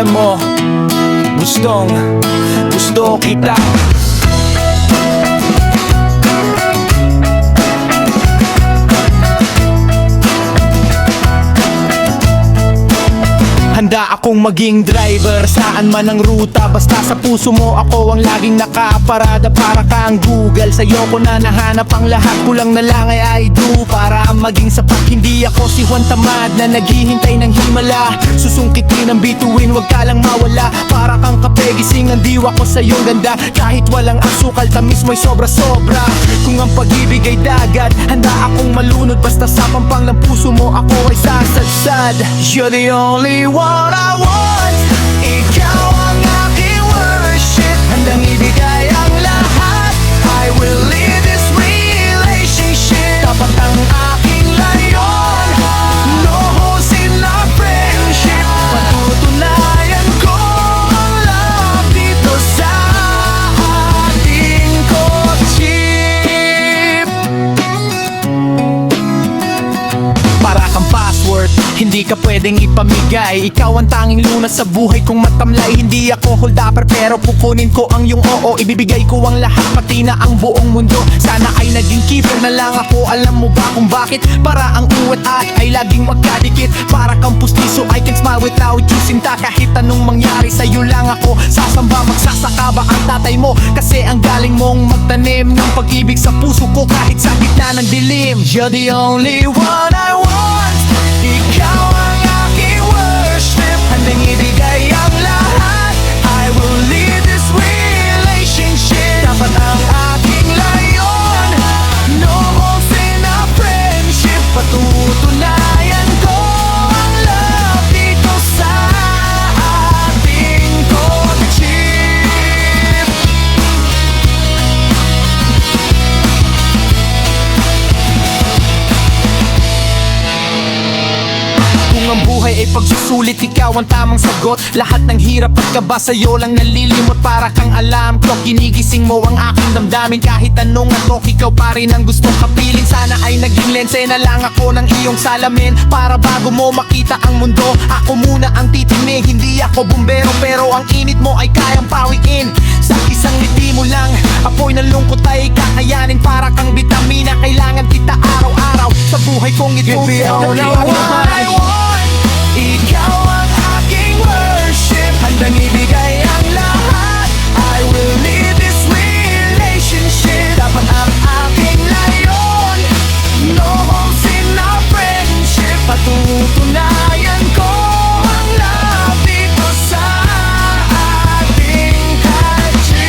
mo, gusto kita. Handa akong maging driver, saan man ang ruta, basta sa puso mo ako ang laging nakaparada. Para kang Google, sa'yo ko na nahanap ang lahat. Kulang na lang ay I do para maging sapat. Hindi ako si Juan Tamad na naghihintay ng himala. Susungkitin ang bituin, wag ka lang mawala. Para kang kape, gising ang diwa ko sa iyong ganda. Kahit walang asukal, tamis mo'y sobra-sobra. Kung ang pag-ibig ay dagat, handa akong malunod. Basta sa pampang ng puso mo ako ay sasadsad. You're the only one I want, ikaw ang aking worship. Handang ibigay ang lahat, I will lead this relationship. Tapat ang aking layon, no holes in our friendship. Patutunayan ko ang love dito sa ating courtship. Para kang password, hindi ka pwedeng ipamigay. Ikaw ang tanging lunas sa buhay kong matamlay. Hindi ako holdapper pero kukunin ko ang iyong oo. Ibibigay ko ang lahat, pati na ang buong mundo. Sana ay naging keeper na lang ako. Alam mo ba kung bakit? Para ang uwat ay laging magkadikit. Para kang pustiso, I can smile without you. Sinta kahit anong mangyari, sa'yo lang ako sasamba. Magsasaka ba ang tatay mo? Kasi ang galing mong magtanim ng pag-ibig sa puso ko kahit sa gitna ng dilim. You're the only one I want, ikaw ang aking worship. Handang ibigay ang lahat, I will lead this relationship. Dapat ang aking layon, no holes in our friendship. Patutunayan ko ang love dito sa ating courtship. Kung ang buhay ay pagsusulit, ikaw ang tamang sagot. Lahat ng hirap at kaba sa'yo lang nalilimot. Para kang alarm clock, ginigising mo ang aking damdamin. Kahit anong antok, ikaw pa rin ang gustong kapiling. Sana ay naging lense na lang ako ng iyong salamin. Para bago mo makita ang mundo, ako muna ang titinig. Hindi ako bumbero pero ang init mo ay kayang pawiin. Sa isang ngiti mo lang, apoy ng lungkot ay kakayanin. Para kang bitamina, kailangan kita araw-araw sa buhay kong ito. You're the only one I want, ikaw ang aking worship. Handang ibigay ang lahat, I will lead this relationship. Dapat ang aking layon, no holes in our friendship. Patutunayan ko ang love dito sa ating courtship.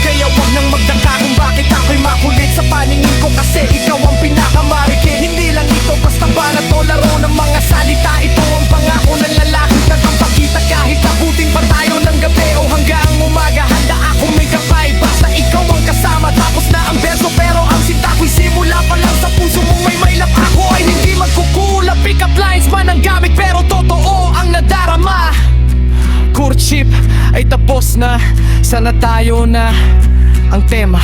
Kaya wag nang magdaka kung bakit ako'y makulit sa paningin ko. Kasi ikaw ang pinakamarikit. Hindi lang ito basta banat o laro ng mga salita. Ito ang pangako ng lalaki na kampakita. Kahit abutin pa tayo ng gabi o hanggang umaga, handa akong may gabay. Basta ikaw ang kasama. Tapos na ang verso pero ang sinta ko'y simula pa lang. Sa puso mong may mailap, ako ay hindi magkukulap. Pick up lines man ang gamit pero totoo ang nadarama. Courtship ay tapos na, sana tayo na ang tema.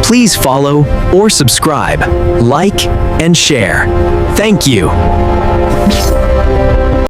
Please follow or subscribe, like, and share. Thank you.